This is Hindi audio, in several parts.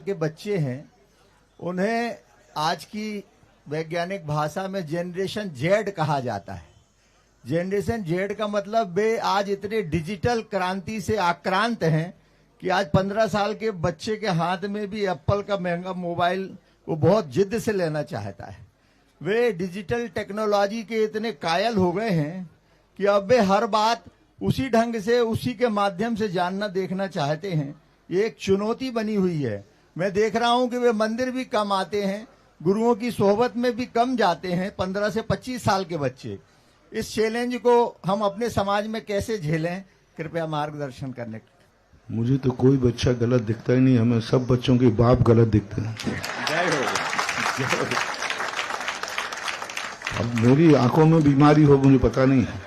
के बच्चे हैं उन्हें आज की वैज्ञानिक भाषा में जनरेशन जेड कहा जाता है। जनरेशन जेड का मतलब वे आज इतने डिजिटल क्रांति से आक्रांत हैं कि आज 15 साल के बच्चे के हाथ में भी एप्पल का महंगा मोबाइल वो बहुत जिद से लेना चाहता है। वे डिजिटल टेक्नोलॉजी के इतने कायल हो गए हैं कि अब वे हर बात उसी ढंग से उसी के माध्यम से जानना देखना चाहते हैं। ये एक चुनौती बनी हुई है। मैं देख रहा हूं कि वे मंदिर भी कम आते हैं, गुरुओं की सोहबत में भी कम जाते हैं 15 से 25 साल के बच्चे। इस चैलेंज को हम अपने समाज में कैसे झेलें, कृपया मार्गदर्शन करने का। मुझे तो कोई बच्चा गलत दिखता ही नहीं, हमें सब बच्चों के बाप गलत दिखते हैं। अब मेरी आंखों में बीमारी हो मुझे पता नहीं है,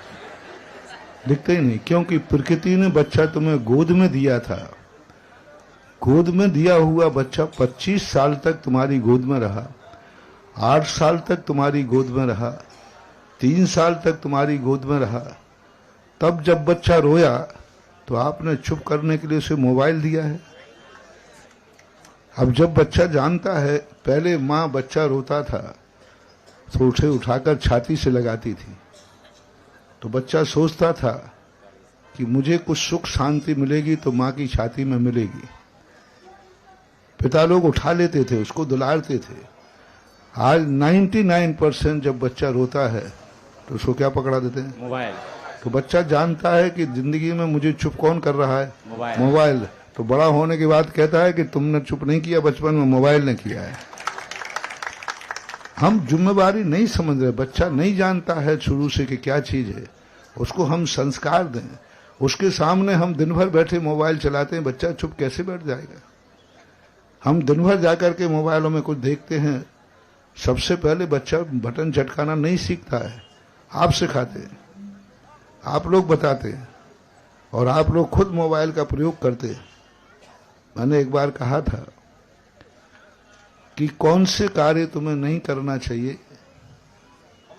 दिखते ही नहीं, क्योंकि प्रकृति ने बच्चा तुम्हें गोद में दिया था। गोद में दिया हुआ बच्चा 25 साल तक तुम्हारी गोद में रहा, 8 साल तक तुम्हारी गोद में रहा, 3 साल तक तुम्हारी गोद में रहा। तब जब बच्चा रोया तो आपने चुप करने के लिए उसे मोबाइल दिया है। अब जब बच्चा जानता है, पहले माँ बच्चा रोता था तो उसे उठाकर छाती से लगाती थी, तो बच्चा सोचता था कि मुझे कुछ सुख शांति मिलेगी तो माँ की छाती में मिलेगी। पिता लोग उठा लेते थे, उसको दुलारते थे। आज 99% जब बच्चा रोता है तो उसको क्या पकड़ा देते हैं? मोबाइल। तो बच्चा जानता है कि जिंदगी में मुझे चुप कौन कर रहा है? मोबाइल। तो बड़ा होने के बाद कहता है कि तुमने चुप नहीं किया बचपन में, मोबाइल ने किया है। हम जिम्मेवारी नहीं समझ रहे। बच्चा नहीं जानता है शुरू से कि क्या चीज है, उसको हम संस्कार दें। उसके सामने हम दिन भर बैठे मोबाइल चलाते हैं, बच्चा चुप कैसे बैठ जाएगा? हम दिन भर जाकर के मोबाइलों में कुछ देखते हैं। सबसे पहले बच्चा बटन झटकाना नहीं सीखता है, आप सिखाते हैं, आप लोग बताते हैं और आप लोग खुद मोबाइल का प्रयोग करते हैं। मैंने एक बार कहा था कि कौन से कार्य तुम्हें नहीं करना चाहिए।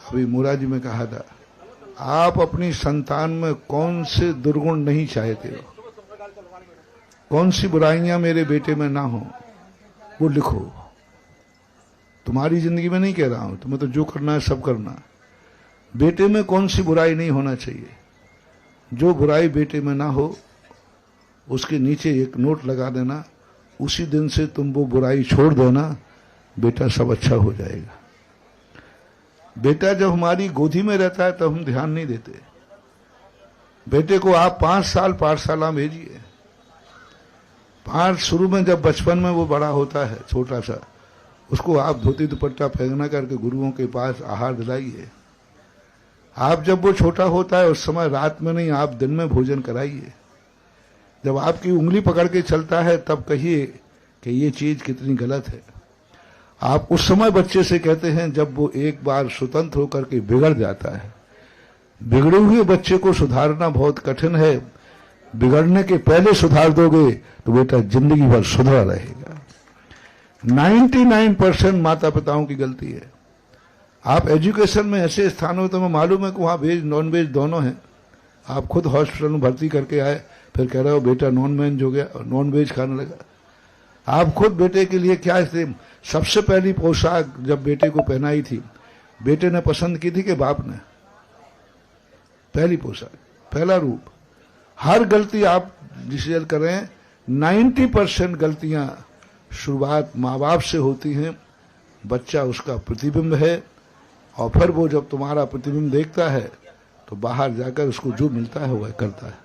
अभी मुराजी में कहा था, आप अपनी संतान में कौन से दुर्गुण नहीं चाहते हो, कौन सी बुराइयां मेरे बेटे में ना हो, वो लिखो। तुम्हारी जिंदगी में नहीं कह रहा हूं, तुम्हें तो जो करना है सब करना। बेटे में कौन सी बुराई नहीं होना चाहिए, जो बुराई बेटे में ना हो उसके नीचे एक नोट लगा देना। उसी दिन से तुम वो बुराई छोड़ देना, बेटा सब अच्छा हो जाएगा। बेटा जब हमारी गोदी में रहता है तब हम ध्यान नहीं देते। बेटे को आप 5 साल पाठशाला भेजिए। 5 शुरू में जब बचपन में वो बड़ा होता है छोटा सा, उसको आप धोती दुपट्टा पहना करके गुरुओं के पास आहार दिलाइए। आप जब वो छोटा होता है उस समय रात में नहीं, आप दिन में भोजन कराइए। जब आपकी उंगली पकड़ के चलता है तब कहिए कि ये चीज कितनी गलत है। आप उस समय बच्चे से कहते हैं जब वो एक बार स्वतंत्र होकर के बिगड़ जाता है। बिगड़े हुए बच्चे को सुधारना बहुत कठिन है। बिगड़ने के पहले सुधार दोगे तो बेटा जिंदगी भर सुधरा रहेगा। 99% माता पिताओं की गलती है। आप एजुकेशन में ऐसे स्थानों, तो मैं मालूम है कि वहां वेज नॉन वेज दोनों हैं। आप खुद हॉस्पिटल में भर्ती करके आए, फिर कह रहे हो बेटा नॉन वेज हो गया और नॉन वेज खाने लगा। आप खुद बेटे के लिए क्या थे? सबसे पहली पोशाक जब बेटे को पहनाई थी, बेटे ने पसंद की थी कि बाप ने? पहली पोशाक, पहला रूप। हर गलती आप डिसीजन करें, 90% गलतियां शुरुआत माँ बाप से होती हैं। बच्चा उसका प्रतिबिंब है और फिर वो जब तुम्हारा प्रतिबिंब देखता है तो बाहर जाकर उसको जो मिलता है वह करता है।